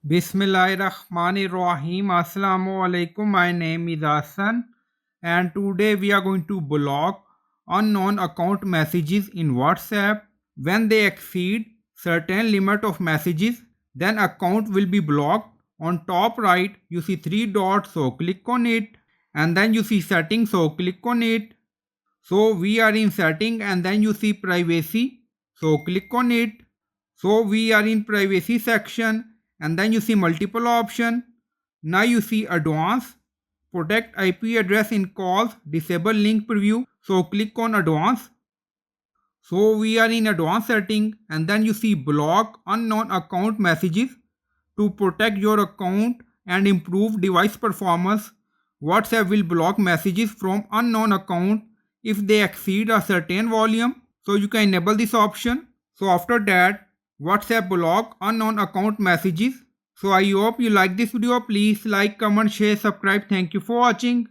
Bismillahirrahmanirrahim. Assalamu alaikum. My name is Hassan, and today we are going to block unknown account messages in WhatsApp. When they exceed certain limit of messages, then account will be blocked. On top right, you see three dots, so click on it, and then you see settings, so click on it. So we are in setting, and then you see privacy, so click on it. So we are in privacy section, and then you see multiple option. Now you see advanced, protect IP address in calls, disable link preview. So click on advanced. So we are in advanced setting, and then you see block unknown account messages. To protect your account and improve device performance, WhatsApp will block messages from unknown account if they exceed a certain volume. So you can enable this option. So after that, WhatsApp block unknown account messages. So I hope you like this video. Please like, comment, share, subscribe. Thank you for watching.